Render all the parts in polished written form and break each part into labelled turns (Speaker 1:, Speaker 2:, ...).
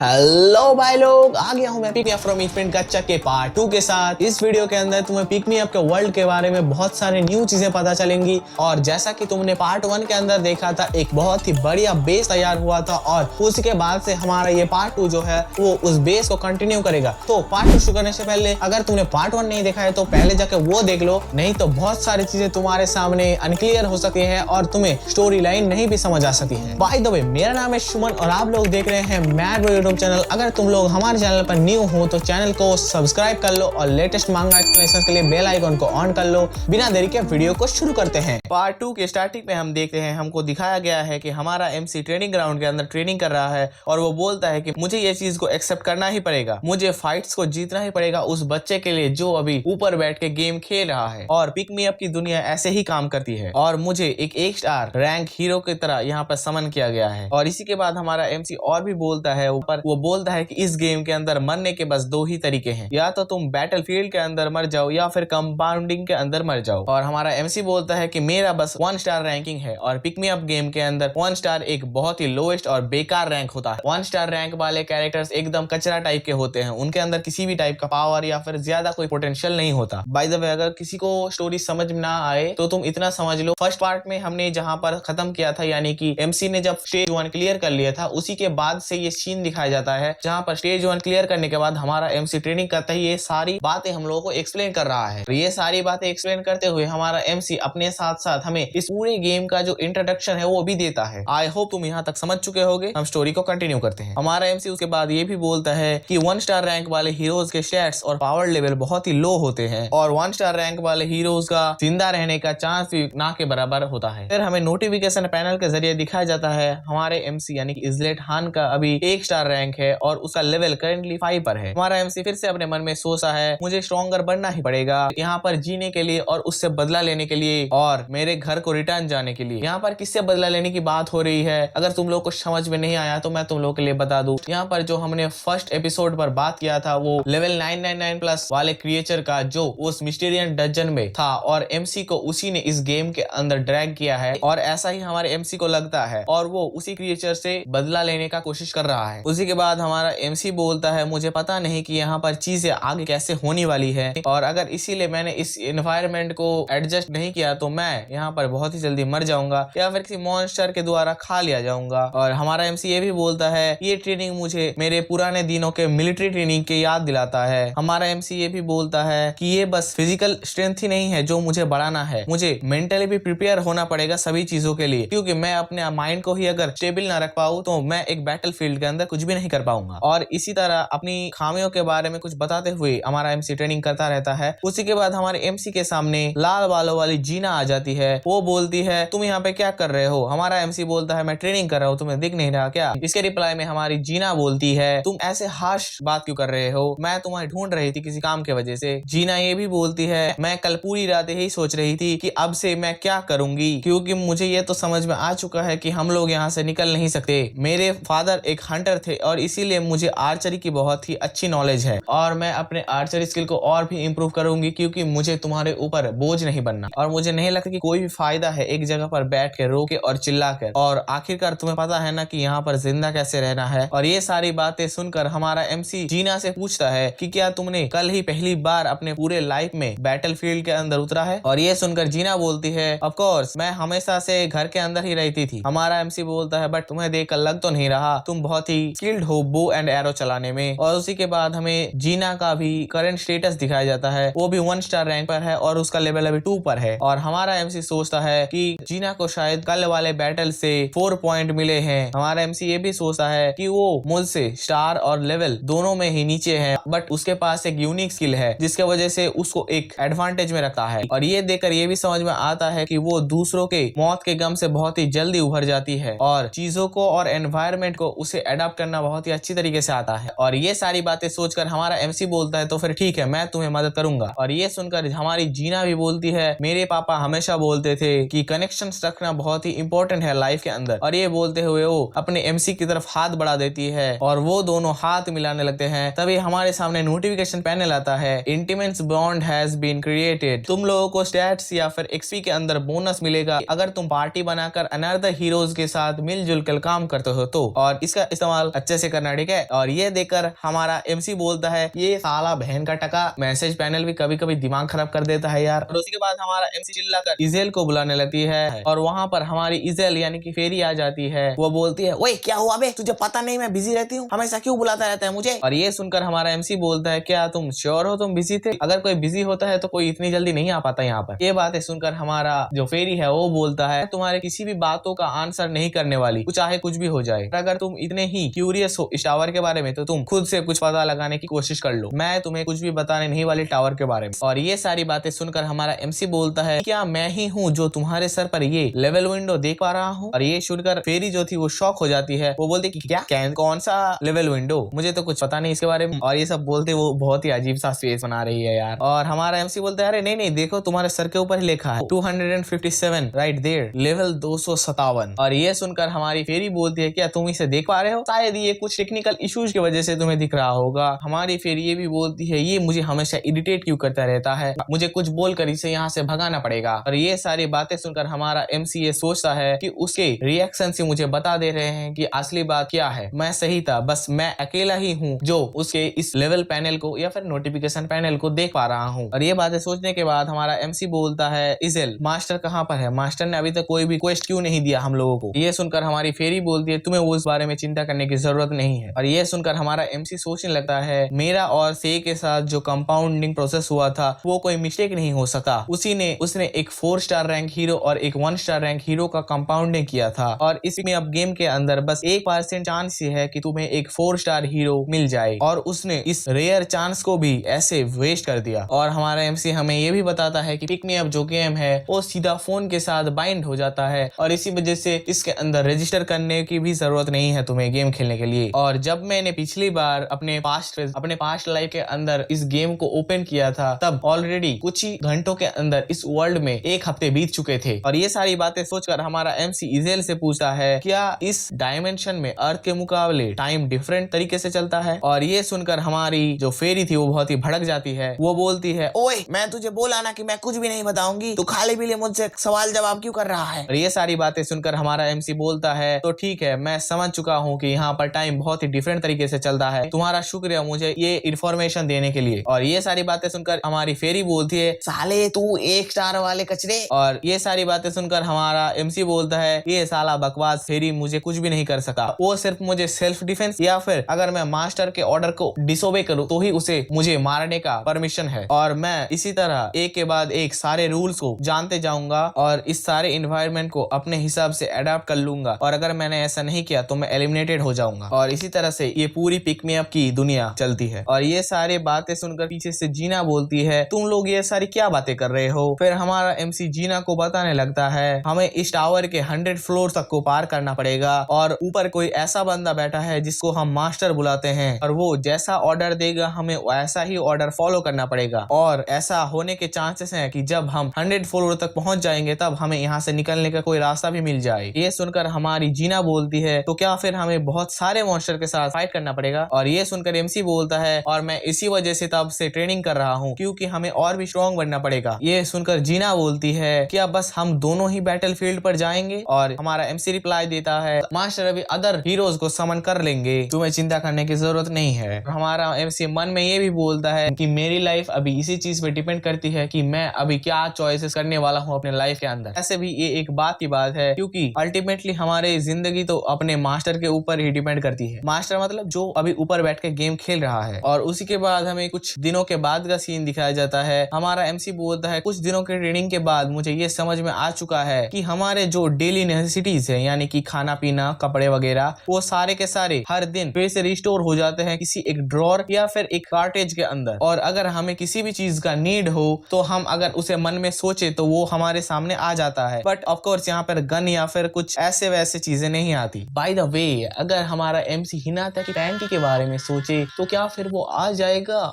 Speaker 1: Hello भाई लोग, आ गया हूँ मैं pick me up from friend gacha के पार्ट 2 के साथ। इस वीडियो के अंदर तुम्हें पिक मी अप के वर्ल्ड के बारे में बहुत सारे न्यू चीजें पता चलेंगी। और जैसा कि तुमने पार्ट 1 के अंदर देखा था, एक बहुत ही बढ़िया बेस तैयार हुआ था और उसके बाद से हमारा ये पार्ट 2 जो है वो उस बेस को कंटिन्यू करेगा। तो पार्ट 2 शुरू करने से पहले अगर तुमने पार्ट 1 नहीं देखा है तो पहले जाके वो देख लो, नहीं तो बहुत सारी चीजें तुम्हारे सामने अनक्लियर हो सकती है और तुम्हें स्टोरी लाइन नहीं भी समझ आ सकती है। बाय द वे, मेरा नाम है सुमन और आप लोग देख रहे हैं मैड ब्रो यूट्यूब चैनल। अगर तुम लोग हमारे चैनल पर न्यू हो तो चैनल को सब्सक्राइब कर लो और लेटेस्ट मांगा एक्सप्लेनेशन के लिए बेल आइकन को ऑन कर लो। बिना देरी के वीडियो को शुरू करते हैं। पार्ट 2 के स्टार्टिंग में हम देखते हैं, हमको दिखाया गया है कि हमारा एमसी ट्रेनिंग ग्राउंड के अंदर ट्रेनिंग कर रहा है और वो बोलता है कि मुझे ये चीज को एक्सेप्ट करना ही पड़ेगा, मुझे फाइट्स को जीतना ही पड़ेगा उस बच्चे के लिए जो अभी ऊपर बैठ के गेम खेल रहा है। और पिक मी अप की दुनिया ऐसे ही काम करती है और मुझे एक स्टार रैंक हीरो की तरह यहाँ पर समन किया गया है। और इसी के बाद हमारा एमसी और भी बोलता है, ऊपर वो बोलता है कि इस गेम के अंदर मरने के बस दो ही तरीके हैं, या तो तुम बैटल फील्ड के अंदर मर जाओ या फिर कंपाउंडिंग के अंदर मर जाओ। और हमारा एमसी बोलता है कि मेरा बस 1 स्टार रैंकिंग है और पिक मी अप गेम के अंदर 1 स्टार एक बहुत ही लोएस्ट और बेकार रैंक होता है। 1 स्टार रैंक वाले कैरेक्टर्स एकदम कचरा टाइप के होते हैं, उनके अंदर किसी भी टाइप का पावर या फिर ज्यादा कोई पोटेंशियल नहीं होता। बाय द वे, अगर किसी को स्टोरी समझ में ना आए तो तुम इतना समझ लो, फर्स्ट पार्ट में हमने जहां पर खत्म किया था, यानी कि एमसी ने जब स्टेज 1 क्लियर कर लिया था, उसी के बाद से ये सीन दिखाया जाता है जहां पर स्टेज 1 क्लियर करने के बाद हमारा एमसी ट्रेनिंग करता है, ये सारी बातें हम लोगों को एक्सप्लेन कर रहा है। ये सारी बातें एक्सप्लेन करते हुए हमारा एमसी अपने साथ साथ हमें इस पूरे गेम का जो इंट्रोडक्शन है वो भी देता है। आई होप तुम यहाँ तक समझ चुके होगे। हम स्टोरी को कंटिन्यू करते हैं। हमारा एमसी उसके बाद ये भी बोलता है कि 1 स्टार रैंक वाले हीरोज के स्टैट्स और पावर लेवल बहुत ही लो होते हैं और 1 स्टार रैंक वाले हीरोज का जिंदा रहने का चांस भी ना के बराबर होता है। फिर हमें नोटिफिकेशन पैनल के जरिए दिखाया जाता है हमारे एमसी यानी कि इजलेट खान का अभी 1 स्टार रैंक है और उसका लेवल करेंटली 5 पर है। हमारा एमसी फिर से अपने मन में सोचा है, मुझे स्ट्रॉन्गर बनना ही पड़ेगा यहाँ पर जीने के लिए और उससे बदला लेने के लिए और मेरे घर को रिटर्न जाने के लिए। यहाँ पर किससे बदला लेने की बात हो रही है, अगर तुम लोग को समझ में नहीं आया तो मैं तुम लोग के लिए बता दूं। यहाँ पर जो हमने फर्स्ट एपिसोड पर बात किया था वो लेवल 999 प्लस वाले क्रिएचर का जो उस मिस्टीरियन डंजन में था और एमसी को उसी ने इस गेम के अंदर ड्रैग किया है और ऐसा ही हमारे एमसी को लगता है और वो उसी क्रिएचर से बदला लेने का कोशिश कर रहा है। उसी के बाद हमारा एमसी बोलता है, मुझे पता नहीं कि यहाँ पर चीजें आगे कैसे होने वाली है और अगर इसीलिए मैंने इस एनवायरनमेंट को एडजस्ट नहीं किया तो मैं यहाँ पर बहुत ही जल्दी मर जाऊंगा या फिर किसी मॉन्स्टर के द्वारा खा लिया जाऊंगा। और हमारा एमसी ये भी बोलता है, ये ट्रेनिंग मुझे मेरे पुराने दिनों के मिलिट्री ट्रेनिंग के याद दिलाता है। हमारा एमसी ये भी बोलता है कि ये बस फिजिकल स्ट्रेंथ ही नहीं है जो मुझे बढ़ाना है, मुझे मेंटली भी प्रिपेयर होना पड़ेगा सभी चीजों के लिए, क्योंकि मैं अपने माइंड को ही अगर स्टेबल ना रख पाऊँ तो मैं एक बैटल फील्ड के अंदर कुछ भी नहीं कर पाऊंगा। और इसी तरह अपनी खामियों के बारे में कुछ बताते हुए हमारा एमसी ट्रेनिंग करता रहता है। उसी के बाद हमारे एमसी के सामने लाल बालों वाली जीना आ जाती है। वो बोलती है, तुम यहाँ पे क्या कर रहे हो? हमारा एमसी बोलता है, मैं ट्रेनिंग कर रहा हूँ, तुम्हें दिख नहीं रहा क्या? इसके रिप्लाई में हमारी जीना बोलती है, तुम ऐसे हार्श बात क्यों कर रहे हो? मैं तुम्हें ढूंढ रही थी किसी काम के वजह से। जीना ये भी बोलती है, मैं कल पूरी रात यही सोच रही थी कि अब से मैं क्या करूंगी, क्योंकि मुझे ये तो समझ में आ चुका है कि हम लोग यहाँ से निकल नहीं सकते। मेरे फादर एक हंटर थे और इसीलिए मुझे आर्चरी की बहुत ही अच्छी नॉलेज है और मैं अपने आर्चरी स्किल को और भी इंप्रूव करूंगी, क्योंकि मुझे तुम्हारे ऊपर बोझ नहीं बनना और मुझे नहीं लगता कि कोई भी फायदा है एक जगह पर बैठ के रो के और चिल्ला कर। और आखिरकार तुम्हें पता है ना कि यहाँ पर जिंदा कैसे रहना है। और ये सारी बातें सुनकर हमारा एमसी जीना से पूछता है कि क्या तुमने कल ही पहली बार अपने पूरे लाइफ में बैटल फील्ड के अंदर उतरा है? और ये सुनकर जीना बोलती है, ऑफ कोर्स, मैं हमेशा से घर के अंदर ही रहती थी। हमारा एमसी बोलता है, बट तुम्हें देखकर लग तो नहीं रहा, तुम बहुत ही स्किल्ड हो बो एंड एरो चलाने में। और उसी के बाद हमें जीना का भी करंट स्टेटस दिखाया जाता है, वो भी 1 स्टार रैंक पर है और उसका लेवल अभी 2 पर है। और हमारा एमसी सोचता है कि जीना को शायद कल वाले बैटल से 4 पॉइंट मिले हैं। हमारा एमसी ये भी सोचता है कि वो मुझसे स्टार और लेवल दोनों में ही नीचे है, बट उसके पास एक यूनिक स्किल है जिसके वजह से उसको एक एडवांटेज में रखता है। और ये देखकर ये भी समझ में आता है कि वो दूसरों के मौत के गम से बहुत ही जल्दी उभर जाती है और चीजों को और एनवायरनमेंट को उसे अडॉप्ट करना बहुत ही अच्छी तरीके से आता है। और ये सारी बातें सोचकर हमारा एमसी बोलता है, तो फिर ठीक है, मैं तुम्हें मदद करूंगा। और ये सुनकर हमारी जीना भी बोलती है, मेरे पापा हमेशा बोलते थे कि कनेक्शंस रखना बहुत ही इंपॉर्टेंट है लाइफ के अंदर। और ये बोलते हुए वो अपने एमसी की तरफ हाथ बढ़ा देती है और वो दोनों हाथ मिलाने लगते हैं। तभी हमारे सामने नोटिफिकेशन पैनल आता है, इंटीमेंस बॉन्ड हैज बीन क्रिएटेड। तुम लोगों को स्टैट्स या फिर एक्सपी के अंदर बोनस मिलेगा अगर तुम पार्टी बनाकर अनदर हीरोज के साथ मिलजुल कर काम करते हो तो। और इसका इस्तेमाल अच्छे से करना, ठीक है। और ये देखकर हमारा MC बोलता है ये साला बहन का टका मैसेज पैनल भी कभी कभी दिमाग खराब कर देता है यार। और उसके बाद हमारा MC चिल्लाकर इजेल को बुलाने लगती है और वहां पर हमारी इजेल यानी कि फेरी आ जाती है। वो बोलती है ओए क्या हुआ बे, तुझे पता नहीं मैं बिजी रहती हूँ, हमेशा क्यों बुलाता रहता है मुझे। और ये सुनकर हमारा MC बोलता है क्या तुम श्योर हो तुम बिजी थे, अगर कोई बिजी होता है तो कोई इतनी जल्दी नहीं आ पाता यहाँ पर। ये बातें सुनकर हमारा जो फेरी है वो बोलता है तुम्हारे किसी भी बातों का आंसर नहीं करने वाली, चाहे कुछ भी हो जाए। अगर तुम इतने ही क्यूरियस हो इस टावर के बारे में तो तुम खुद से कुछ पता लगाने की कोशिश कर लो, मैं तुम्हें कुछ भी बताने नहीं वाली टावर के बारे में। और ये सारी बातें सुनकर हमारा MC बोलता है क्या मैं ही हूँ जो तुम्हारे सर पर ये लेवल विंडो देख पा रहा हूँ। और ये सुनकर फेरी जो थी वो शॉक हो जाती है। वो बोलती कि क्या कौन सा लेवल विंडो, मुझे तो कुछ पता नहीं इसके बारे में। और ये सब बोलते वो बहुत ही अजीब सा फेस बना रही है यार। और हमारा MC बोलता है अरे नहीं नहीं देखो तुम्हारे सर के ऊपर ही लिखा है 257 राइट देयर, लेवल 257। और ये सुनकर हमारी फेरी बोलती है क्या तुम इसे देख पा रहे हो, शायद ये कुछ टेक्निकल इश्यूज की वजह से तुम्हें दिख रहा होगा। हमारी फेरी ये भी बोलती है ये मुझे हमेशा इरिटेट क्यों करता रहता है, मुझे कुछ बोलकर इसे यहाँ से भगाना पड़ेगा। और ये सारी बातें सुनकर हमारा MC ये सोचता है कि उसके रिएक्शन से मुझे बता दे रहे हैं कि असली बात क्या है, मैं सही था, बस मैं अकेला ही हूँ जो उसके इस लेवल पैनल को या फिर नोटिफिकेशन पैनल को देख पा रहा हूँ। और ये बातें सोचने के बाद हमारा MC बोलता है इजेल मास्टर कहाँ पर है, मास्टर ने अभी तक कोई भी क्वेस्ट क्यों नहीं दिया हम लोगों को। ये सुनकर हमारी फेरी बोलती है तुम्हें वो इस बारे में चिंता करने की जरूरत नहीं है। और ये सुनकर हमारा MC सोचने लगता है मेरा और से के साथ जो कंपाउंडिंग प्रोसेस हुआ था वो कोई मिस्टेक नहीं हो सका, उसने एक 4 स्टार रैंक हीरो और एक 1 स्टार रैंक हीरो का कंपाउंडिंग किया था। और इसमें अब गेम के अंदर बस 1% चांस ही है कि तुम्हें एक 4 स्टार हीरो मिल जाए, और उसने इस रेयर चांस को भी ऐसे वेस्ट कर दिया। और हमारा MC हमें ये भी बताता है कि पिक मी अप जो गेम है वो सीधा फोन के साथ बाइंड हो जाता है, और इसी वजह से इसके अंदर रजिस्टर करने की भी जरूरत नहीं है तुम्हें गेम खेलने के लिए। और जब मैंने पिछली बार अपने पास्ट लाइफ के अंदर इस गेम को ओपन किया था तब ऑलरेडी कुछ ही घंटों के अंदर इस वर्ल्ड में 1 हफ्ते बीत चुके थे। और ये सारी बातें सोचकर हमारा MC इजेल से पूछता है क्या इस डायमेंशन में अर्थ के मुकाबले टाइम डिफरेंट तरीके से चलता है। और ये सुनकर हमारी जो फेरी थी वो बहुत ही भड़क जाती है। वो बोलती है ओए मैं तुझे बोला ना कि मैं कुछ भी नहीं बताऊंगी, तू खाली भी मुझसे सवाल जवाब क्यों कर रहा है। और ये सारी बातें सुनकर हमारा MC बोलता है तो ठीक है मैं समझ चुका हूँ कि यहाँ पर टाइम बहुत ही डिफरेंट तरीके से चलता है, तुम्हारा शुक्रिया मुझे ये इन्फॉर्मेशन देने के लिए। और ये सारी बातें सुनकर हमारी फेरी बोलती है साले तू 1 स्टार वाले कचरे। और ये सारी बातें सुनकर हमारा MC बोलता है ये साला बकवास फेरी मुझे कुछ भी नहीं कर सका, वो सिर्फ मुझे सेल्फ डिफेंस या फिर अगर मैं मास्टर के ऑर्डर को डिसोबे करूं तो ही उसे मुझे मारने का परमिशन है। और मैं इसी तरह एक के बाद एक सारे रूल्स को जानते जाऊंगा और इस सारे इन्वायरमेंट को अपने हिसाब से अडॉप्ट कर लूंगा, और अगर मैंने ऐसा नहीं किया तो मैं एलिमिनेटेड हो जाऊंगा। और इसी तरह से ये पूरी पिक मी अप की दुनिया चलती है। और ये सारी बातें सुनकर पीछे से जीना बोलती है तुम लोग ये सारी क्या बातें कर रहे हो। फिर हमारा MC जीना को बताने लगता है हमें इस टावर के 100 फ्लोर तक को पार करना पड़ेगा, और ऊपर कोई ऐसा बंदा बैठा है जिसको हम मास्टर बुलाते हैं, और वो जैसा ऑर्डर देगा हमें वैसा ही ऑर्डर फॉलो करना पड़ेगा। और ऐसा होने के चांसेस हैं कि जब हम 100 फ्लोर तक पहुंच जाएंगे तब हमें यहाँ से निकलने का कोई रास्ता भी मिल जाए। ये सुनकर हमारी जीना बोलती है तो क्या फिर हमें बहुत सारे मॉन्स्टर के साथ फाइट करना पड़ेगा। और ये सुनकर MC बोलता है और मैं इसी वजह से तब से ट्रेनिंग कर रहा हूँ क्योंकि हमें और भी स्ट्रॉन्ग बनना पड़ेगा। ये सुनकर जीना बोलती है क्या बस हम दोनों ही बैटल फील्ड पर जाएंगे। और हमारा MC रिप्लाई देता है मास्टर अभी अदर हीरोज को समन कर लेंगे, तुम्हें चिंता करने की जरूरत नहीं है। हमारा MC मन में ये भी बोलता है कि मेरी लाइफ अभी इसी चीज पे डिपेंड करती है कि मैं अभी क्या चॉइसेस करने वाला हूँ अपने लाइफ के अंदर। ऐसे भी ये एक बात की बात है क्योंकि अल्टीमेटली हमारी जिंदगी तो अपने मास्टर के ऊपर ही डिपेंड करती है। मास्टर मतलब जो अभी ऊपर बैठ के गेम खेल रहा है। और उसी के बाद हमें कुछ दिनों के बाद का सीन दिखाया जाता है। हमारा MC बोलता है कुछ दिनों के ट्रेनिंग के बाद मुझे ये समझ में आ चुका है कि हमारे जो डेली नेसेसिटीज है यानी कि खाना पीना कपड़े वगैरह वो सारे के सारे हर दिन फिर से रिस्टोर हो जाते हैं किसी एक ड्रॉर या फिर एक कार्टेज के अंदर। और अगर हमें किसी भी चीज का नीड हो तो हम अगर उसे मन में सोचे तो वो हमारे सामने आ जाता है। बट ऑफ कोर्स यहाँ पर गन या फिर कुछ ऐसे वैसे चीजें नहीं आती। बाय द वे अगर हमारा MC हिनाता की पैंटी के बारे में सोचे तो क्या फिर वो आ जाएगा।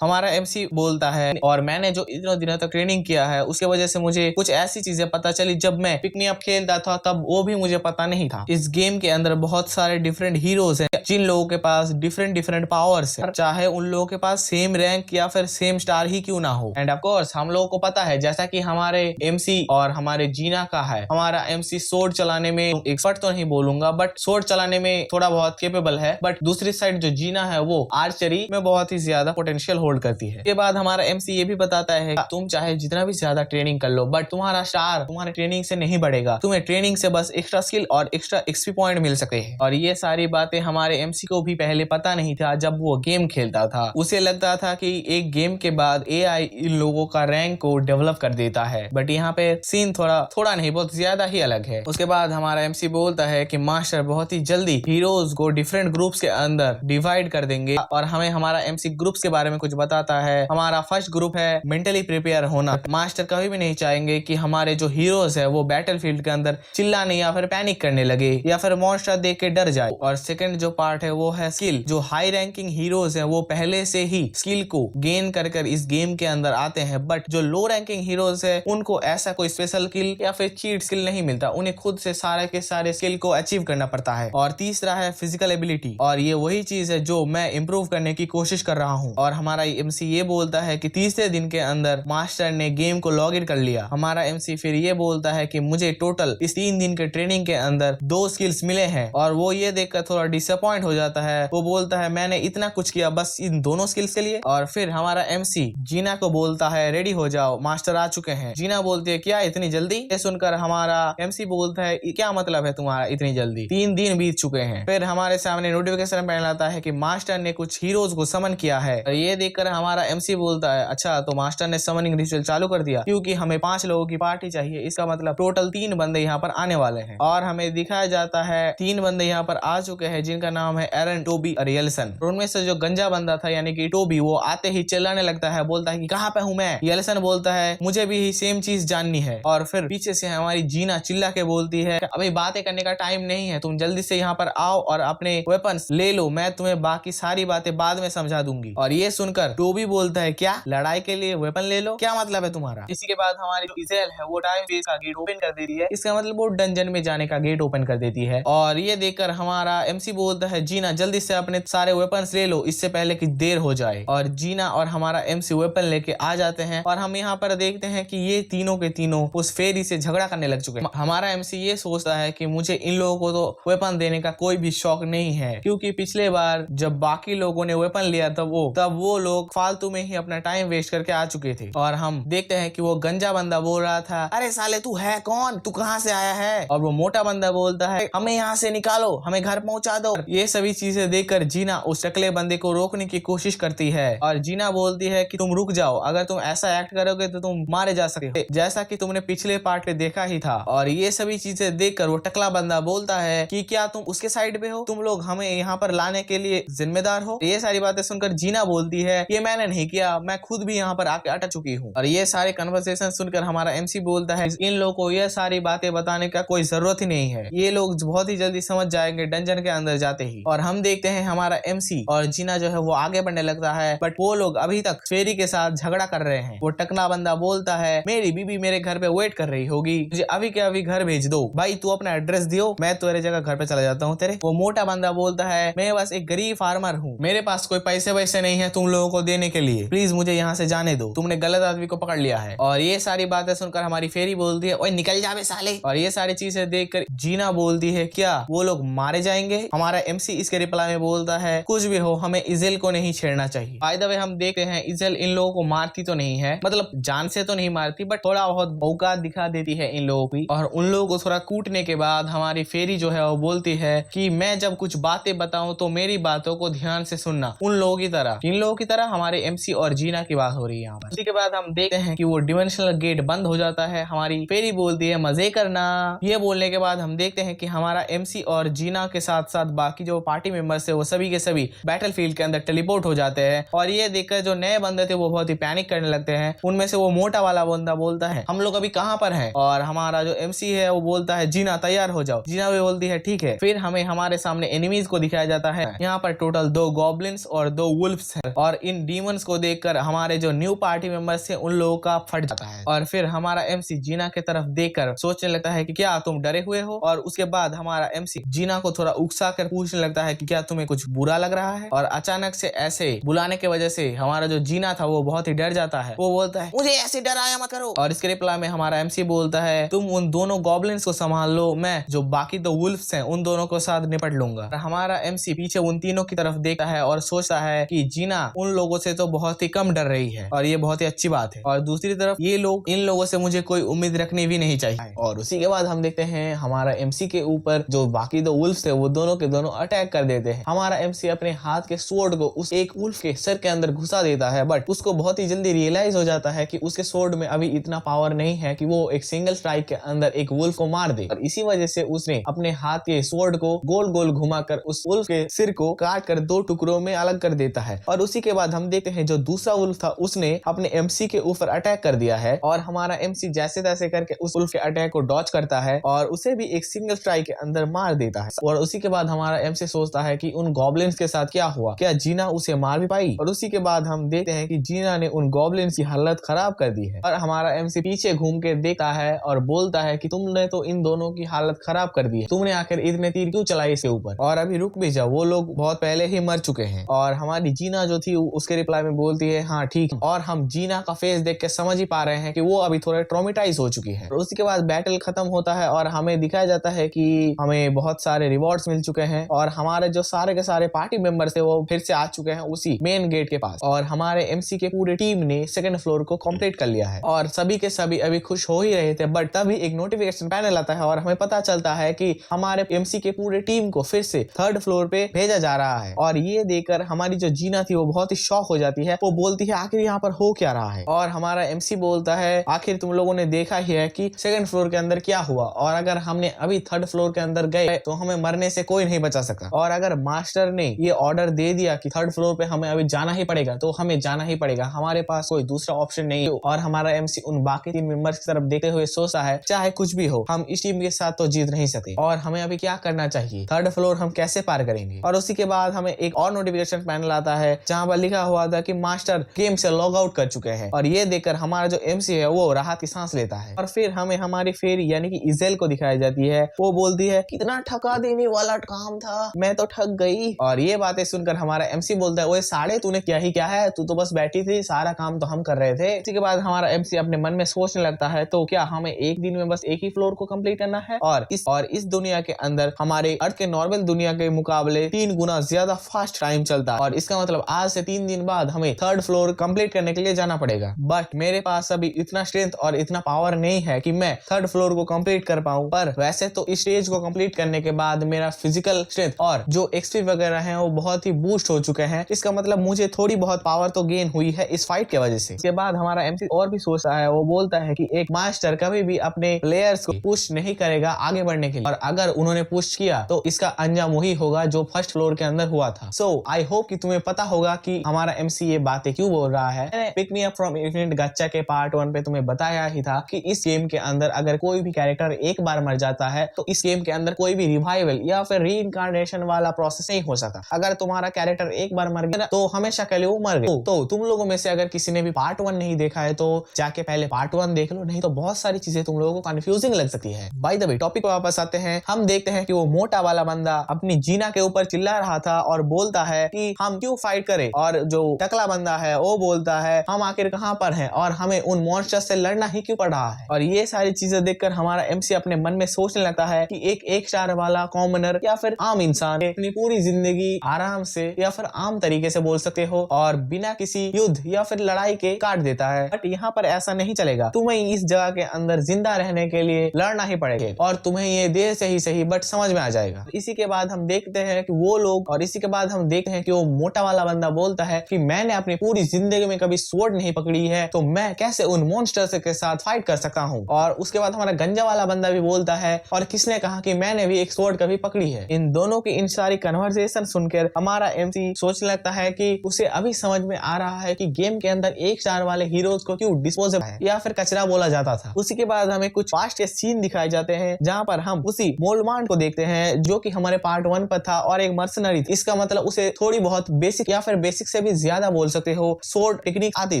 Speaker 1: हमारा एमसी बोलता है और मैंने जो इतने दिनों तक ट्रेनिंग किया है उसके वजह से मुझे कुछ ऐसी चीजें पता चली जब मैं पिक मी अप खेलता था तब वो भी मुझे पता नहीं था। इस गेम के अंदर बहुत सारे डिफरेंट हीरोज हैं जिन लोगों के पास डिफरेंट डिफरेंट पावर्स है, चाहे उन लोगों के पास सेम रैंक या फिर सेम स्टार ही क्यों ना हो। एंड ऑफ कोर्स हम लोगों को पता है जैसा कि हमारे एमसी और हमारे जीना का है, हमारा एमसी स्वॉर्ड चलाने में एक्सपर्ट तो नहीं बोलूंगा बट स्वॉर्ड चलाने में थोड़ा बहुत कैपेबल है, बट दूसरी साइड जो जीना है वो आर्चरी में बहुत ही ज्यादा पोटेंशियल होल्ड करती है। इसके बाद हमारा एमसी ये भी बताता है तुम चाहे जितना भी ज्यादा ट्रेनिंग कर लो बट तुम्हारा स्टार तुम्हारे ट्रेनिंग से नहीं बढ़ेगा, तुम्हें ट्रेनिंग से बस एक्स्ट्रा स्किल और एक्स्ट्रा एक्सपी पॉइंट मिल सके हैं। और ये सारी बातें हमारे एमसी को भी पहले पता नहीं था। जब वो गेम खेलता था उसे लगता था कि एक गेम के बाद एआई इन लोगों का रैंक को डेवलप कर देता है, बट यहाँ पे सीन थोड़ा नहीं बहुत ज्यादा ही अलग है। उसके बाद हमारा एमसी बोलता है कि मास्टर बहुत ही जल्दी हीरोज को डिफरेंट ग्रुप्स के अंदर डिवाइड कर देंगे और हमें हमारा एमसी ग्रुप्स के बारे में कुछ बताता है। हमारा फर्स्ट ग्रुप है मेंटली प्रिपेयर होना। मास्टर कभी भी नहीं चाहेंगे कि हमारे जो हीरोज है वो बैटलफील्ड के अंदर चिल्लाने या फिर पैनिक करने लगे या फिर मॉन्स्टर देख के डर जाए। और सेकंड जो पार्ट है वो है स्किल। जो हाई रैंकिंग हीरोज है वो पहले से ही स्किल को गेन कर इस गेम के अंदर आते हैं, बट जो लो रैंकिंग हीरोज है उनको ऐसा कोई स्पेशल स्किल या फिर चीट स्किल नहीं मिलता, उन्हें खुद से सारे के सारे स्किल को अचीव करना पड़ता है। और तीसरा है फिजिकल एबिलिटी, और ये वही चीज है जो मैं इंप्रूव करने की कोशिश कर रहा हूँ। और हमारा एमसी ये बोलता है कि तीसरे दिन के अंदर मास्टर ने गेम को लॉग इन कर लिया। हमारा एमसी फिर ये बोलता है कि मुझे टोटल इस 3 दिन के ट्रेनिंग के अंदर 2 स्किल्स मिले हैं, और वो ये देखकर थोड़ा डिसअपॉइंट हो जाता है। वो बोलता है मैंने इतना कुछ किया बस इन दोनों स्किल्स के लिए। और फिर हमारा एमसी जीना को बोलता है रेडी हो जाओ मास्टर आ चुके हैं। जीना बोलती है क्या इतनी जल्दी? ये सुनकर हमारा एमसी बोलता है क्या मतलब है तुम्हारा इतनी जल्दी, 3 दिन बीत चुके हैं। फिर हमारे सामने नोटिफिकेशन पहन आता है कि मास्टर ने कुछ हीरोज को समन किया है। ये देखकर हमारा एमसी बोलता है अच्छा तो मास्टर ने समनिंग रिचुअल चालू कर दिया, क्योंकि हमें 5 लोगों की पार्टी चाहिए, इसका मतलब टोटल 3 बंदे यहाँ पर आने वाले हैं। और हमें दिखाया जाता है 3 बंदे यहाँ पर आ चुके हैं जिनका नाम है एरन, टोबी और येल्सन। उनमें से जो गंजा बंदा था यानी कि टोबी, वो आते ही चिल्लाने लगता है, बोलता है कि कहाँ पे हूँ मैं। येल्सन बोलता है मुझे भी सेम चीज जाननी है। और फिर पीछे से हमारी जीना चिल्ला के बोलती है अभी बातें करने का टाइम नहीं है, तुम जल्दी से यहाँ पर आओ और अपने वेपन्स ले लो, मैं तुम्हें बाकी सारी बातें बाद में समझा दूंगी। और ये सुनकर टोबी बोलता है क्या लड़ाई के लिए वेपन ले लो, क्या मतलब है तुम्हारा? इसी के बाद हमारी जो इज़ेल है वो टाइम फेस का गेट ओपन कर देती है, इसका मतलब वो डंजन में जाने का गेट ओपन कर देती है। और ये देखकर हमारा एमसी बोलता है जीना जल्दी से अपने सारे वेपन्स ले लो इससे पहले कि देर हो जाए। और जीना और हमारा एमसी वेपन लेके आ जाते हैं और हम यहाँ पर देखते हैं कि ये तीनों के तीनों उस फेरी से झगड़ा करने लग चुके हैं। हमारा एमसी ये सोचता है कि मुझे इन लोगों को तो वेपन देने का कोई भी शौक नहीं है, क्योंकि पिछले बार जब बाकी लोगों ने वेपन लिया तब वो लोग फालतू में ही अपना टाइम वेस्ट करके आ चुके थे। और हम देखते हैं कि वो गंजा बंदा बोल रहा था अरे साले तू है कौन, तू कहाँ से आया है? और वो मोटा बंदा बोलता है हमें यहाँ से निकालो, हमें घर पहुंचा दो। ये सभी चीजें देखकर जीना उस टकले बंदे को रोकने की कोशिश करती है और जीना बोलती है कि तुम रुक जाओ, अगर तुम ऐसा एक्ट करोगे तो तुम मारे जा सकते हो, जैसा कि तुमने पिछले पार्ट में देखा ही था। और ये सभी चीजें देखकर वो टकला बंदा बोलता है कि क्या तुम उसके साइड पे हो, तुम लोग हमें यहाँ पर लाने के लिए जिम्मेदार हो। ये सारी बातें सुनकर जीना बोलती है ये मैंने नहीं किया, मैं खुद भी यहाँ पर आके अटक चुकी हूँ। और ये सारे कन्वर्सेशन सुनकर हमारा एमसी बोलता है इन लोगों को ये सारी बातें बताने का कोई जरूरत ही नहीं है, ये लोग बहुत ही जल्दी समझ जाएंगे डंजन के अंदर जाते ही। और हम देखते हैं हमारा एमसी और जीना जो है वो आगे बढ़ने लगता है, बट वो लोग अभी तक फेरी के साथ झगड़ा कर रहे हैं। वो टकला बंदा बोलता है मेरी बीबी मेरे घर पे वेट कर रही होगी, मुझे अभी के अभी घर भेज दो, भाई तू अपना एड्रेस दियो, मैं तेरे जगह घर पे चला जाता हूँ तेरे। वो मोटा बंदा बोलता है मैं बस एक गरीब फार्मर हूँ, मेरे पास कोई पैसे वैसे नहीं है तुम लोगों को देने के लिए, प्लीज मुझे यहाँ से जाने दो, तुमने गलत आदमी को पकड़ लिया है। और ये सारी बातें सुनकर हमारी फेरी बोलती है ओए निकल जावे साले। और ये सारी चीजें देखकर जीना बोलती है क्या वो लोग मारे जाएंगे? हमारा एमसी इसके रिप्लाई में बोलता है कुछ भी हो हमें इज़ेल को नहीं छेड़ना चाहिए। बाय द वे हम देखते हैं इज़ेल इन लोगों को मारती तो नहीं है, मतलब जान से तो नहीं मारती, बट थोड़ा बहुत औकात दिखा देती है इन लोगों की। और उन लोगों को थोड़ा कूटने के बाद हमारी फेरी जो है वो बोलती है कि मैं जब कुछ बातें बताऊं तो मेरी बातों को ध्यान से सुनना, उन लोगों की तरह, इन लोगों की तरह हमारे एमसी और जीना की बात हो रही है यहाँ पर। उसी के बाद हम देखते हैं कि वो डिमेंशनल गेट बंद हो जाता है, हमारी फेरी बोलती है मजे करना। ये बोलने के बाद हम देखते हैं कि हमारा एमसी और जीना के साथ साथ बाकी जो पार्टी मेंबर्स है वो सभी के सभी बैटलफील्ड के अंदर टेलीपोर्ट हो जाते हैं। और ये देखकर जो नए बंदे थे वो बहुत ही पैनिक करने लगते हैं। उनमें से वो मोटा वाला बंदा बोलता है हम लोग अभी कहाँ पर हैं? और हमारा जो एमसी है वो बोलता है जीना तैयार हो जाओ। जीना भी बोलती है ठीक है। फिर हमें हमारे सामने एनिमीज को दिखाया जाता है। यहाँ पर टोटल 2 गॉब्लिन्स और 2 वुल्फ्स हैं और इन डीमंस को देखकर हमारे जो न्यू पार्टी मेंबर्स थे उन लोगों का फट जाता है और फिर हमारा एमसी जीना की तरफ देखकर सोचने लगता है कि क्या तुम डरे हुए हो। और उसके बाद हमारा एमसी जीना को थोड़ा उकसा कर पूछने लगता है कि क्या तुम्हें कुछ बुरा लग रहा है। और अचानक से ऐसे बुलाने की वजह से हमारा जो जीना था वो बहुत ही डर जाता है। वो बोलता है मुझे ऐसे डराया मत करो। और इसके रिप्लाई में हमारा एमसी बोलता है तुम उन दोनों गॉब्लिन्स को संभाल लो, मैं जो बाकी दो वुल्फ्स हैं उन दोनों को साथ निपट लूंगा। और हमारा एमसी पीछे उन तीनों की तरफ देखता है और सोचता है कि जीना उन लोगों से तो बहुत ही कम डर रही है और ये बहुत ही अच्छी बात है। और दूसरी तरफ ये लोग इन लोगों से मुझे कोई उम्मीद रखनी भी नहीं चाहिए। और उसी के बाद हम देखते हैं हमारा एमसी के ऊपर जो बाकी दो वुल्फ्स थे वो दोनों के दोनों अटैक कर देते हैं। हमारा एमसी अपने हाथ के स्वॉर्ड को उस एक वुल्फ के सर के अंदर घुसा देता है, बट उसको बहुत ही जल्दी रियलाइज हो जाता है कि उसके स्वॉर्ड में अभी इतना पावर नहीं है कि वो एक सिंगल स्ट्राइक के अंदर एक वुल्फ को मार दे। और इसी वजह से उसने अपने हाथ के स्वॉर्ड को गोल गोल घुमाकर उस वुल्फ के सिर को काट कर दो टुकड़ों में अलग कर देता है। और उसी के बाद हम देखते हैं जो दूसरा वुल्फ था उसने अपने एमसी के ऊपर अटैक कर दिया है और हमारा एमसी जैसे तैसे करके उस वुल्फ के अटैक को डॉच करता है और उसे भी एक सिंगल स्ट्राइक के अंदर मार देता है। और उसी के बाद हमारा एमसी सोचता है कि उन गॉब्लिन्स के साथ क्या हुआ, क्या जीना उसे मार भी पाई। और उसी के बाद हम देखते हैं कि जीना ने उन गॉब्लिन्स की हालत खराब कर दी है। और हमारा एमसी पीछे घूम के देखता है और बोलता है कि तुमने तो इन दोनों की हालत खराब कर दी है, तुमने आखिर इतने तीर क्यों चलाई इसके ऊपर, और अभी रुक भी जाओ, वो लोग बहुत पहले ही मर चुके हैं। और हमारी जीना जो थी उसके रिप्लाई में बोलती है हाँ ठीक। और हम जीना का फेस देख के समझ ही पा रहे हैं कि वो अभी थोड़े ट्रॉमेटाइज हो चुकी है। और उसके बाद बैटल खत्म होता है और हमें दिखाया जाता है कि हमें बहुत सारे रिवॉर्ड्स मिल चुके हैं और हमारे जो सारे के सारे पार्टी मेंबर्स थे वो फिर से आ चुके हैं उसी मेन गेट के पास। और हमारे एमसी के पूरे टीम ने सेकंड फ्लोर को कंप्लीट कर लिया है और सभी के सभी अभी खुश हो ही रहे थे, बट तभी एक नोटिफिकेशन पैनल आता है और हमें पता चलता है कि हमारे एमसी के पूरे टीम को फिर से थर्ड फ्लोर पे भेजा जा रहा है। और ये देखकर हमारी जो जीना थी वो बहुत ही शॉक हो जाती है। वो बोलती है आखिर यहाँ पर हो क्या रहा है। और हमारा एमसी बोलता है आखिर तुम लोगों ने देखा ही है कि सेकंड फ्लोर के अंदर क्या हुआ, और अगर हमने अभी थर्ड फ्लोर के अंदर गए तो हमें मरने से कोई नहीं बचा सकता। और अगर मास्टर ने ये ऑर्डर दे दिया कि थर्ड फ्लोर पे हमें अभी जाना ही पड़ेगा तो हमें जाना ही पड़ेगा, हमारे पास कोई दूसरा ऑप्शन नहीं है। और हमारा एमसी उन बाकी 3 मेंबर्स की तरफ देखते हुए सोचता है चाहे कुछ भी हो हम इस टीम के साथ तो जीत नहीं सकते और हमें अभी क्या करना चाहिए, थर्ड फ्लोर हम कैसे पार करेंगे। और उसी के बाद हमें एक और नोटिफिकेशन पैनल आता है जहां पर लिखा हुआ था कि मास्टर गेम से लॉग आउट कर चुके हैं। और ये देखकर हमारा जो एमसी है वो राहत की सांस लेता है। और फिर हमें हमारी फेरी यानी कि इजेल को दिखाई जाती है। वो बोलती है कितना ठका देने वाला काम था, मैं तो ठग गई। और ये बातें सुनकर हमारा एमसी बोलता है ओए साढ़े तूने क्या ही क्या है, तू तो बस बैठी थी, सारा काम तो हम कर रहे थे। इसी के बाद हमारा एमसी अपने मन में सोचने लगता है तो क्या हमें एक दिन में बस एक ही फ्लोर को कंप्लीट करना है, और इस दुनिया के अंदर हमारे अर्थ के नॉर्मल दुनिया के मुकाबले 3 गुना ज्यादा फास्ट टाइम चलता है। और इसका मतलब आज से 3 दिन बाद हमें थर्ड फ्लोर कंप्लीट करने के लिए जाना पड़ेगा। बट मेरे पास अभी इतना स्ट्रेंथ और इतना पावर नहीं है कि मैं थर्ड फ्लोर को कंप्लीट कर पाऊं। पर वैसे तो इस स्टेज को कंप्लीट करने के बाद मेरा फिजिकल स्ट्रेंथ और जो एक्सपी वगैरह है वो बहुत ही बूस्ट हो चुके हैं। इसका मतलब मुझे थोड़ी बहुत पावर तो गेन हुई है इस फाइट के वजह से। इसके बाद हमारा एमसी और भी सोचता है, वो बोलता है कि एक मास्टर कभी भी अपने प्लेयर्स को पुश नहीं करेगा आगे बढ़ने के लिए, और अगर उन्होंने पुश किया तो इसका अंजाम वही होगा जो फर्स्ट फ्लोर के अंदर हुआ था। सो आई होप कि तुम्हें पता होगा कि हमारा एमसी ये बातें क्यों बोल रहा है। मैंने pick me up from infinite gacha के पार्ट 1 पे तुम्हें बताया ही था कि इस गेम के अंदर अगर कोई भी कैरेक्टर एक बार मर जाता है तो इस गेम के अंदर कोई भी रिवाइवल या फिर रीइंकार्नेशन वाला प्रोसेस नहीं हो सकता। अगर तुम्हारा कैरेक्टर एक बार मर गया तो हमेशा के लिए वो मर गए। तो तुम लोगों में से अगर किसी ने भी पार्ट 1 नहीं देखा है तो जाके पहले पार्ट 1 देख लो, नहीं तो बहुत सारी चीजें तुम लोगों को कंफ्यूजिंग लग सकती है। बाय द वे टॉपिक पे वापस आते हैं। हम देखते हैं कि वो मोटा वाला बंदा अपनी जीना के ऊपर चिल्ला रहा था और बोलता है कि हम क्यों फाइट करें, और जो टकला बंदा है वो बोलता है हम आखिर कहां पर हैं और हमें उन मॉन्स्टर्स से लड़ना ही क्यों पड़ रहा है। और ये सारी चीजें देखकर हमारा एमसी अपने मन में सोचने लगता है कि एक स्टार वाला कॉमनर या फिर आम इंसान अपनी पूरी जिंदगी आराम से या फिर आम तरीके से बोल सकते हो और बिना किसी युद्ध या फिर लड़ाई के काट देता है। बट यहाँ पर ऐसा नहीं चलेगा, तुम्हें इस जगह के अंदर जिंदा रहने के लिए लड़ना ही पड़ेगा और तुम्हें ये देर से ही सही बट समझ में आ जाएगा। इसी के बाद हम देखते हैं कि वो लोग, और इसी के बाद हम देखते हैं कि वो मोटा वाला बंदा बोलता है कि मैंने अपनी पूरी जिंदगी में कभी स्वॉर्ड नहीं पकड़ी है तो मैं कैसे उन मॉन्स्टर्स के साथ फाइट कर सकता हूँ। और उसके बाद हमारा गंजा वाला बंदा भी बोलता है और किसने कहा कि मैंने भी एक स्वॉर्ड कभी पकड़ी है। इन दोनों की इन सारी कन्वर्सेशन सुनकर हमारा एमसी सोचने लगता है कि उसे अभी समझ में आ रहा है कि गेम के अंदर एक स्टार वाले हीरोज को क्यों डिस्पोजेबल है या फिर कचरा बोला जाता था। उसी के बाद हमें कुछ पास्ट के सीन दिखाए जाते हैं जहाँ पर हम उसी मोल्डमांड को देखते हैं जो कि हमारे पार्ट 1 पर था और एक मर्सनरी। इसका मतलब उसे थोड़ी बहुत बेसिक या फिर बेसिक से से भी ज्यादा बोल सकते हो सोर्ड टेक्निक आती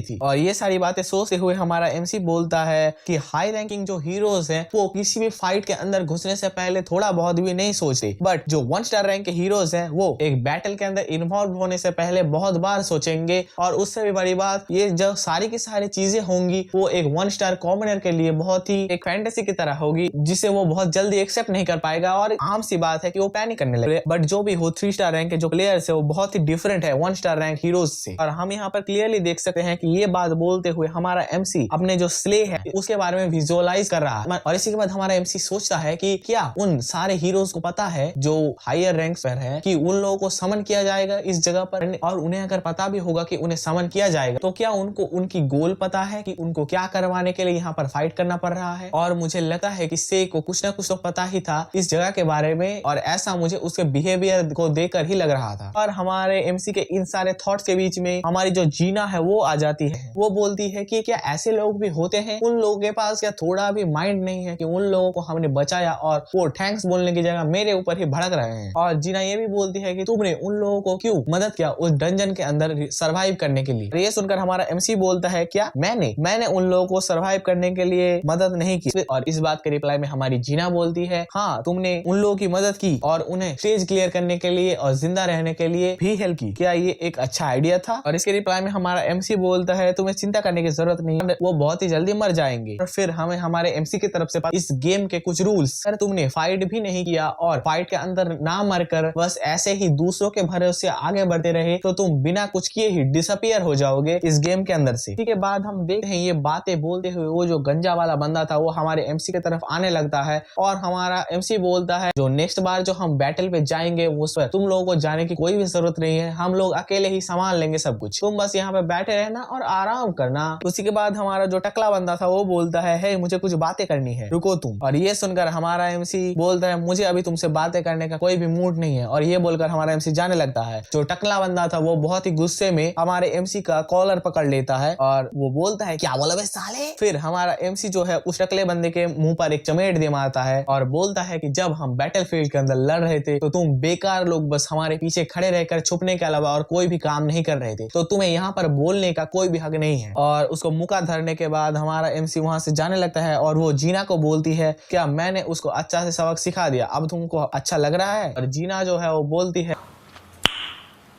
Speaker 1: थी। और ये सारी बातें सोचते हुए हमारा एमसी बोलता है कि हाई रैंकिंग जो हीरोज हैं वो किसी भी फाइट के अंदर घुसने से पहले थोड़ा बहुत भी नहीं सोचते, बट जो 1 स्टार रैंक के हीरोज हैं वो एक बैटल के अंदर इन्वॉल्व होने से पहले बहुत बार सोचेंगे। और उससे भी बड़ी बात, ये जो सारी की सारी चीजें होंगी वो एक 1 स्टार कॉमनर के लिए बहुत ही एक फैंटेसी की तरह होगी, जिसे वो बहुत जल्दी एक्सेप्ट नहीं कर पाएगा और आम सी बात है कि वो पैनिक करने लगे। बट जो भी हो 3 स्टार रैंक के जो प्लेयर्स है वो बहुत ही डिफरेंट है 1 स्टार रैंक हीरोज से। और हम यहाँ पर क्लियरली देख सकते हैं कि ये बात बोलते हुए हमारा एमसी अपने जो स्ले है उसके बारे में विजुअलाइज कर रहा है। और इसी के बाद हमारा एमसी सोचता है कि क्या उन सारे हीरोज को पता है जो हायर रैंक पर है कि उन लोगों को समन किया जाएगा इस जगह पर, और उन्हें अगर पता भी होगा कि उन्हें समन किया जाएगा तो क्या उनको उनकी गोल पता है कि उनको क्या करवाने के लिए यहाँ पर फाइट करना पड़ रहा है। और मुझे लगता है कि से को कुछ ना कुछ तो पता ही था इस जगह के बारे में, और ऐसा मुझे उसके बिहेवियर को देखकर ही लग रहा था। और हमारे एमसी के इन सारे थॉट्स के बीच में हमारी जो जीना है वो आ जाती है। वो बोलती है कि क्या ऐसे लोग भी होते हैं, उन लोगों के पास क्या थोड़ा भी माइंड नहीं है कि उन लोगों को हमने बचाया और वो थैंक्स बोलने की जगह मेरे ऊपर ही भड़क रहे हैं। और जीना ये भी बोलती है कि तुमने उन लोगों को क्यों मदद किया उस डंजन के अंदर सरवाइव करने के लिए। ये सुनकर हमारा एमसी बोलता है क्या मैंने उन लोगों को सरवाइव करने के लिए मदद नहीं की। और इस बात के रिप्लाई में हमारी जीना बोलती है हाँ तुमने उन लोगों की मदद की और उन्हें स्टेज क्लियर करने के लिए और जिंदा रहने के लिए भी हेल्प की। क्या ये एक अच्छा आइडिया था? और इसके रिप्लाई में हमारा एमसी बोलता है तुम्हें चिंता करने की जरूरत नहीं है, वो बहुत ही जल्दी मर जाएंगे। और फिर हमें हमारे एमसी की तरफ से इस गेम के कुछ रूल्स, अगर तुमने फाइट भी नहीं किया और फाइट के अंदर ना मरकर बस ऐसे ही दूसरों के भरोसे आगे बढ़ते रहे तो तुम बिना कुछ किए ही डिसअपियर हो जाओगे इस गेम के अंदर से। इसके बाद हम देखते हैं ये बातें बोलते हुए वो जो गंजा वाला बंदा था वो हमारे एमसी की तरफ आने लगता है और हमारा एमसी बोलता है जो नेक्स्ट बार जो हम बैटल पे जाएंगे उस पर तुम लोगों को जाने की कोई भी जरूरत नहीं है, हम लोग अकेले ही संभाल लेंगे सब कुछ, तुम बस यहाँ पे बैठे रहना और आराम करना। उसी के बाद हमारा जो टकला बंदा था वो बोलता है हे मुझे कुछ बातें करनी है, रुको तुम। और ये सुनकर हमारा एमसी बोलता है मुझे अभी तुमसे बातें करने का कोई भी मूड नहीं है। और ये बोलकर हमारा एमसी जाने लगता है। जो टकला बंदा था वो बहुत ही गुस्से में हमारे एमसी का कॉलर पकड़ लेता है और वो बोलता है क्या बोला बे साले। फिर हमारा एमसी जो है उस टकले बंदे के मुंह पर एक चमेट दे मारता है और बोलता है कि जब हम बैटलफील्ड के अंदर लड़ रहे थे तो तुम बेकार लोग बस हमारे पीछे खड़े रहकर छुपने के अलावा और कोई भी काम नहीं कर रहे थे, तो तुम्हें यहाँ पर बोलने का कोई भी हक नहीं है। और उसको मुका धरने के बाद हमारा एमसी वहां से जाने लगता है और वो जीना को बोलती है क्या मैंने उसको अच्छा से सबक सिखा दिया, अब तुमको अच्छा लग रहा है। और जीना जो है वो बोलती है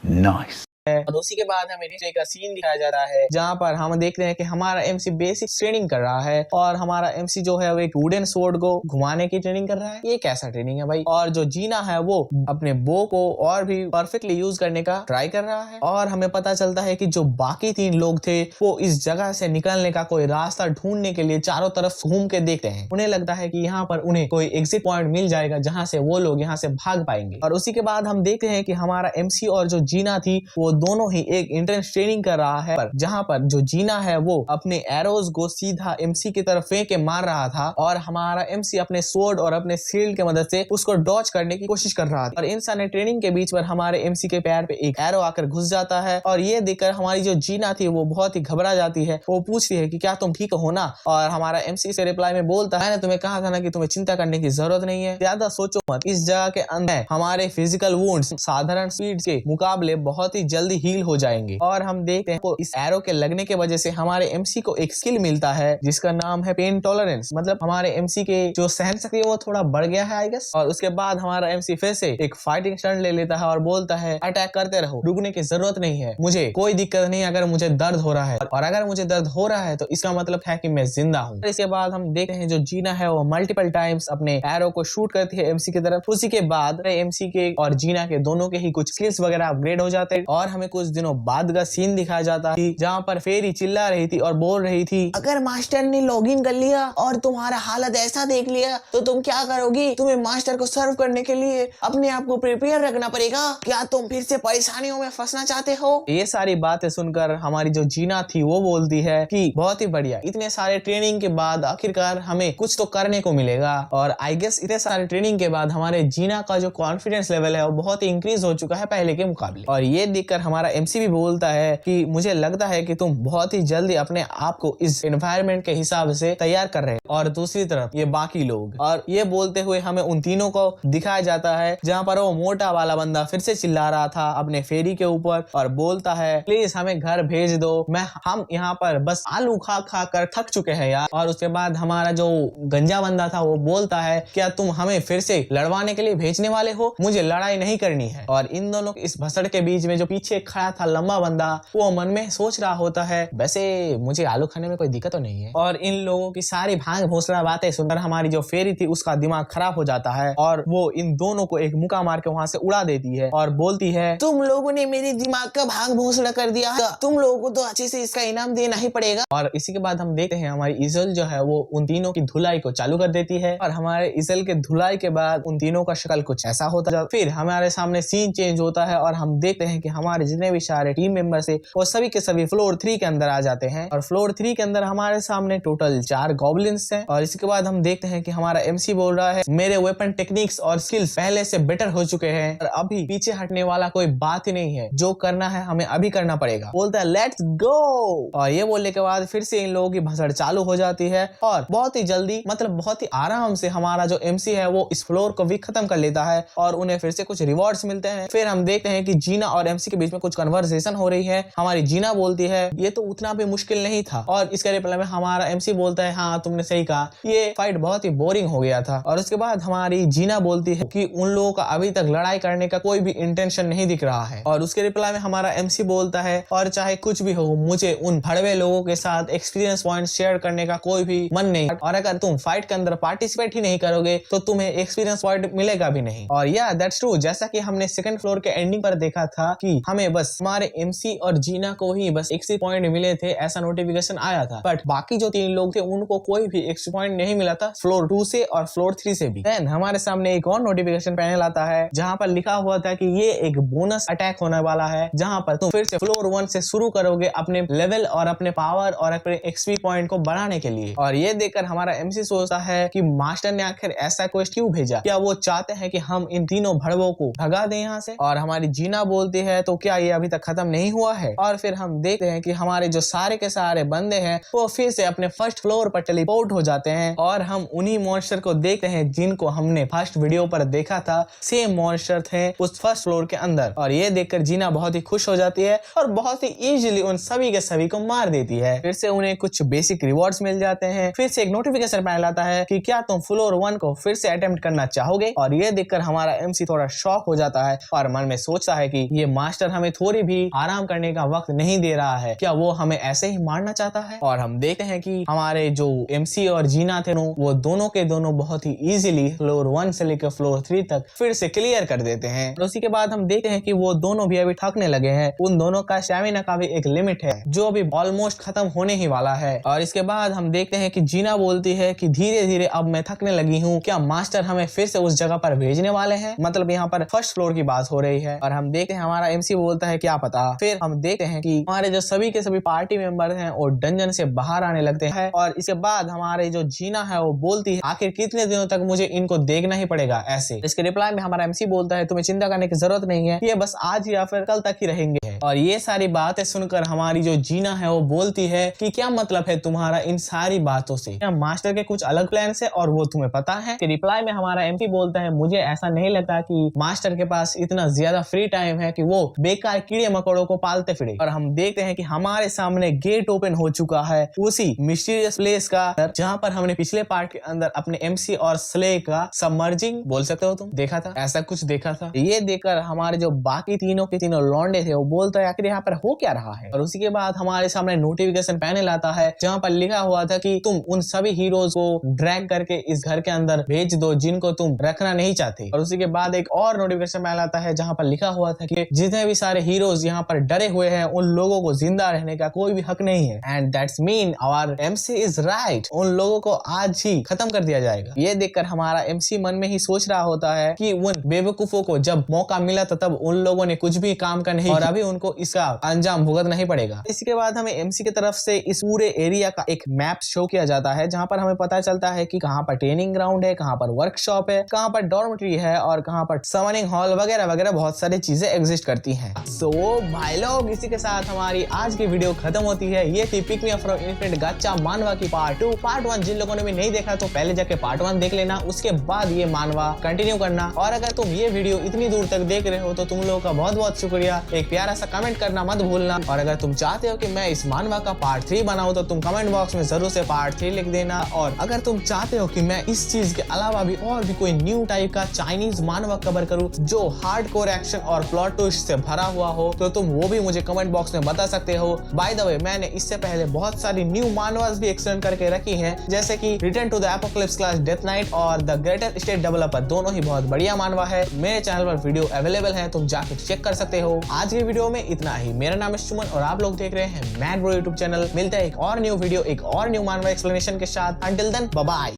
Speaker 1: नाइस। और उसी के बाद हमें नीचे का सीन दिखाया जा रहा है जहाँ पर हम देख रहे हैं कि हमारा एमसी बेसिक ट्रेनिंग कर रहा है और हमारा एमसी जो है वो एक वुडन स्वॉर्ड को घुमाने की ट्रेनिंग कर रहा है। ये कैसा ट्रेनिंग है भाई। और जो जीना है वो अपने बो को और भी परफेक्टली यूज करने का ट्राई कर रहा है। और हमें पता चलता है कि जो बाकी 3 लोग थे वो इस जगह से निकलने का कोई रास्ता ढूंढने के लिए चारों तरफ घूम के देखते हैं। उन्हें लगता है कि यहाँ पर उन्हें कोई एग्जिट पॉइंट मिल जाएगा जहाँ से वो लोग यहाँ से भाग पाएंगे। और उसी के बाद हम देखते हैं कि हमारा एमसी और जो जीना थी वो दोनों ही एक इंटेंस ट्रेनिंग कर रहा है, जहां पर जो जीना है वो अपने एरोज को सीधा एमसी की तरफ फेंक के मार रहा था और हमारा एमसी अपने स्वॉर्ड और अपने शील्ड की मदद से उसको डॉज करने की कोशिश कर रहा था। और इन सारे ट्रेनिंग के बीच पर हमारे एमसी के पैर पे एक एरो आकर घुस जाता है और ये देखकर हमारी जो जीना थी वो बहुत ही घबरा जाती है। वो पूछती है कि क्या तुम ठीक हो ना। और हमारा एमसी से रिप्लाई में बोलता है मैंने तुम्हें कहा था ना कि तुम्हें चिंता करने की जरूरत नहीं है, ज्यादा सोचो मत। इस जगह के अंदर हमारे फिजिकल वुंड्स साधारण स्पीड के मुकाबले बहुत ही जल्दी हील हो जाएंगे। और हम देखते हैं इस एरो के लगने के वजह से हमारे एमसी को एक स्किल मिलता है जिसका नाम है पेन टॉलरेंस। मतलब हमारे एमसी के जो सहन शक्ति है वो थोड़ा बढ़ गया है आई गेस। और उसके बाद हमारा एमसी फिर से एक फाइटिंग स्टंट ले लेता है और बोलता है अटैक करते रहो, रुकने की जरूरत नहीं है, मुझे कोई दिक्कत नहीं अगर मुझे दर्द हो रहा है, और अगर मुझे दर्द हो रहा है तो इसका मतलब है कि मैं जिंदा हूँ। इसके बाद हम देखते हैं जो जीना है वो मल्टीपल टाइम्स अपने एरो को शूट करती है एमसी की तरफ। उसी के बाद एमसी के और जीना के दोनों के ही कुछ स्किल्स वगैरह अपग्रेड हो जाते हैं। और हमें कुछ दिनों बाद का सीन दिखाया जाता है जहाँ पर फेरी चिल्ला रही थी और बोल रही थी अगर मास्टर ने लॉगिन कर लिया और तुम्हारा हालत ऐसा देख लिया तो तुम क्या करोगी, तुम्हें मास्टर को सर्व करने के लिए अपने आप को प्रिपेयर रखना पड़ेगा, क्या तुम फिर से परेशानियों में फंसना चाहते हो। ये सारी बातें सुनकर हमारी जो जीना थी वो बोलती है कि बहुत ही बढ़िया, इतने सारे ट्रेनिंग के बाद आखिरकार हमें कुछ तो करने को मिलेगा। और आई गेस इतने सारे ट्रेनिंग के बाद हमारे जीना का जो कॉन्फिडेंस लेवल है वो बहुत ही इंक्रीज हो चुका है पहले के मुकाबले। और ये देखकर हमारे हमारा एमसी भी बोलता है कि मुझे लगता है कि तुम बहुत ही जल्दी अपने आप को इस एनवायरनमेंट के हिसाब से तैयार कर रहे हो। और दूसरी तरफ ये बाकी लोग, और ये बोलते हुए हमें उन तीनों को दिखाया जाता है जहाँ पर वो मोटा वाला बंदा फिर से चिल्ला रहा था अपने फेरी के ऊपर और बोलता है प्लीज हमें घर भेज दो, हम यहाँ पर बस आलू खा खा कर थक चुके हैं यार। और उसके बाद हमारा जो गंजा बंदा था वो बोलता है क्या तुम हमें फिर से लड़वाने के लिए भेजने वाले हो, मुझे लड़ाई नहीं करनी है। और इन दोनों इस भसड़ के बीच में जो पीछे खड़ा था लंबा बंदा, वो मन में सोच रहा होता है वैसे मुझे आलू खाने में कोई दिक्कत तो नहीं है। और इन लोगों की सारी भांग भोसड़ा बातें सुनकर हमारी जो फेरी थी उसका दिमाग खराब हो जाता है और वो इन दोनों को एक मुक्का मार के वहां से उड़ा देती है और बोलती है तुम लोगों ने मेरे दिमाग का भांग भोसड़ा कर दिया, तुम लोगों को तो अच्छे से इसका इनाम देना ही पड़ेगा। और इसी के बाद हम देखते हैं हमारी इजल जो है वो उन तीनों की धुलाई को चालू कर देती है और हमारे इजल के धुलाई के बाद उन तीनों का शक्ल कुछ ऐसा होता है। फिर हमारे सामने सीन चेंज होता है और हम देखते हैं कि हमारे जितने भी सारे टीम मेंबर्स है वो सभी के सभी फ्लोर 3 के अंदर आ जाते हैं और फ्लोर 3 के अंदर हमारे सामने टोटल 4 गॉब्लिन्स हैं। और इसके बाद हम देखते हैं कि हमारा एमसी बोल रहा है मेरे वेपन टेक्निक्स और स्किल्स पहले से बेटर हो चुके हैं और अभी पीछे हटने वाला कोई बात ही नहीं है, जो करना है हमें अभी करना पड़ेगा। बोलता है लेट्स गो। और ये बोलने के बाद फिर से इन लोगों की भसड़ चालू हो जाती है और बहुत ही जल्दी मतलब बहुत ही आराम से हमारा जो एमसी है वो इस फ्लोर को भी खत्म कर लेता है और उन्हें फिर से कुछ रिवॉर्ड्स मिलते हैं। फिर हम देखते हैं कि जीना और एमसी के बीच में कुछ कन्वर्सेशन हो रही है। हमारी जीना बोलती है ये तो उतना भी मुश्किल नहीं था और इसके रिप्लाई में हमारा एमसी बोलता है हाँ तुमने सही कहा, ये फाइट बहुत ही बोरिंग हो गया था। और उसके बाद हमारी जीना बोलती है कि उन लोगों का अभी तक लड़ाई करने का कोई भी इंटेंशन नहीं दिख रहा है। और उसके रिप्लाई में हमारा एमसी बोलता है और चाहे कुछ भी हो मुझे उन भड़वे लोगों के साथ एक्सपीरियंस पॉइंट शेयर करने का कोई भी मन नहीं, और अगर तुम फाइट के अंदर पार्टिसिपेट ही नहीं करोगे तो तुम्हें एक्सपीरियंस पॉइंट मिलेगा भी नहीं। और या दैट्स ट्रू, जैसा कि हमने सेकंड फ्लोर के एंडिंग पर देखा था कि हमें बस हमारे एमसी और जीना को ही बस एक्सपी पॉइंट मिले थे, ऐसा नोटिफिकेशन आया था, बट बाकी जो 3 लोग थे उनको कोई भी एक्सपी पॉइंट नहीं मिला था फ्लोर 2 से और फ्लोर 3 से भी। देन हमारे सामने एक और नोटिफिकेशन पैनल आता है जहां पर लिखा हुआ था कि ये एक बोनस अटैक होने वाला है जहां पर तुम फिर से फ्लोर 1 से शुरू करोगे अपने लेवल और अपने पावर और अपने एक्सपी पॉइंट को बढ़ाने के लिए। और ये देखकर हमारा एमसी सोचता है कि मास्टर ने आखिर ऐसा क्वेश्चन क्यों भेजा, क्या वो चाहते हैं कि हम इन तीनों भड़वों को भगा दें यहाँ से। और हमारी जीना बोलती है तो क्या ये अभी तक खत्म नहीं हुआ है। और फिर हम देखते हैं कि हमारे जो सारे के सारे बंदे हैं वो फिर से अपने फर्स्ट फ्लोर पर टेलीपोर्ट हो जाते हैं और हम उन्हीं मॉन्स्टर को देखते हैं जिनको हमने फर्स्ट वीडियो पर देखा था, सेम मॉन्स्टर थे उस फर्स्ट फ्लोर के अंदर। और ये देखकर जीना बहुत ही खुश हो जाती है और बहुत ही इजीली उन सभी के सभी को मार देती है। फिर से उन्हें कुछ बेसिक रिवॉर्ड्स मिल जाते हैं। फिर से एक नोटिफिकेशन पैनल आता है कि क्या तुम फ्लोर 1 को फिर से अटेम्प्ट करना चाहोगे। और ये देखकर हमारा एमसी थोड़ा शॉक हो जाता है और मन में सोचता है कि ये मास्टर हमें थोड़ी भी आराम करने का वक्त नहीं दे रहा है, क्या वो हमें ऐसे ही मारना चाहता है। और हम देखते हैं कि हमारे जो एमसी और जीना थे वो दोनों के दोनों बहुत ही इजीली फ्लोर 1 से लेकर फ्लोर 3 तक फिर से क्लियर कर देते हैं। और उसी के बाद हम देखते हैं कि वो दोनों भी अभी थकने लगे हैं। उन दोनों का स्टैमिना का भी एक लिमिट है जो अभी ऑलमोस्ट खत्म होने ही वाला है। और इसके बाद हम देखते हैं कि जीना बोलती है कि धीरे धीरे अब मैं थकने लगी हूँ, क्या मास्टर हमें फिर से उस जगह पर भेजने वाले हैं। मतलब यहाँ पर फर्स्ट फ्लोर की बात हो रही है। और हम देखते हैं हमारा एमसी बोलता है क्या पता। फिर हम देखते हैं कि हमारे जो सभी के सभी पार्टी मेंबर हैं वो डंजन से बाहर आने लगते हैं। और इसके बाद हमारे जो जीना है वो बोलती है आखिर कितने दिनों तक मुझे इनको देखना ही पड़ेगा ऐसे। इसके रिप्लाई में हमारा एमसी बोलता है तुम्हें चिंता करने की जरूरत नहीं है, ये बस आज या फिर कल तक ही रहेंगे। और ये सारी बातें सुनकर हमारी जो जीना है वो बोलती है कि क्या मतलब है तुम्हारा इन सारी बातों से, क्या मास्टर के कुछ अलग प्लान है और वो तुम्हें पता है। कि रिप्लाई में हमारा एमपी बोलता है मुझे ऐसा नहीं लगता कि मास्टर के पास इतना ज्यादा फ्री टाइम है कि वो बेकार कीड़े मकोड़ों को पालते फिरे। और हम देखते हैं कि हमारे सामने गेट ओपन हो चुका है उसी मिस्टीरियस प्लेस का जहां पर हमने पिछले पार्ट के अंदर अपने एमसी और स्ले का सबमर्जिंग बोल सकते हो तुम देखा था, ऐसा कुछ देखा था। ये देखकर हमारे जो बाकी तीनों के तीनों लौंडे थे वो बोलता है आखिर यहाँ पर हो क्या रहा है। और उसी के बाद हमारे सामने नोटिफिकेशन पैनल आता है जहाँ पर लिखा हुआ था कि तुम उन सभी हीरोज को ड्रैग करके इस घर के अंदर भेज दो जिनको तुम रखना नहीं चाहते। और उसी के बाद एक और नोटिफिकेशन पैनल आता है जहाँ पर लिखा हुआ था कि जितने भी सारे हीरोज यहाँ पर डरे हुए हैं उन लोगों को जिंदा रहने का कोई भी हक नहीं है। And that's mean our MC is right, उन लोगों को आज ही खत्म कर दिया जाएगा। ये देखकर हमारा एमसी मन में ही सोच रहा होता है कि उन बेवकूफों को जब मौका मिला था तब उन लोगों ने कुछ भी काम का नहीं और अभी उनको उनको इसका अंजाम भुगतना ही पड़ेगा। इसी के बाद हमें एमसी की तरफ से इस पूरे एरिया का एक मैप शो किया जाता है, जहां पर हमें पता चलता है कि कहां पर ट्रेनिंग ग्राउंड है, कहां पर वर्कशॉप है, कहां पर डॉर्मेटरी है और कहां पर समनिंग हॉल वगैरह वगैरह बहुत सारी चीजें एग्जिस्ट करती हैं। सो भाई लोग, इसी के साथ हमारी आज की वीडियो खत्म होती है। ये थी pick me up from infinite gacha मानवा की पार्ट 2। पार्ट 1 जिन लोगों ने भी नहीं देखा तो पहले जाके पार्ट 1 देख लेना, उसके बाद ये मानवा कंटिन्यू करना। और अगर तुम ये वीडियो इतनी दूर तक देख रहे हो तो तुम लोगों का बहुत बहुत शुक्रिया। एक प्यारा सा कमेंट करना मत भूलना। और अगर तुम चाहते हो कि मैं इस मानवा का पार्ट 3 बनाऊं तो तुम कमेंट बॉक्स में जरूर से पार्ट 3 लिख देना। और अगर तुम चाहते हो कि मैं इस चीज के अलावा भी और भी कोई न्यू टाइप का चाइनीज मानवा कवर करूं जो हार्डकोर एक्शन और प्लॉट ट्विस्ट से भरा हुआ हो, तो तुम वो भी मुझे कमेंट बॉक्स में बता सकते हो। बाय द वे, मैंने इससे पहले बहुत सारी न्यू मानवास भी एक्सटेंड करके रखी हैं, जैसे कि return to the apocalypse class death knight और द ग्रेटर स्टेट डेवलपर। दोनों ही बहुत बढ़िया मानवा है। मेरे चैनल पर वीडियो अवेलेबल है, तुम जाके चेक कर सकते हो। आज की वीडियो में इतना ही। मेरा नाम है सुमन और आप लोग देख रहे हैं मैड ब्रो यूट्यूब चैनल। मिलते हैं एक और न्यू वीडियो, एक और न्यू मानवा एक्सप्लेनेशन के साथ। Until then, bye bye.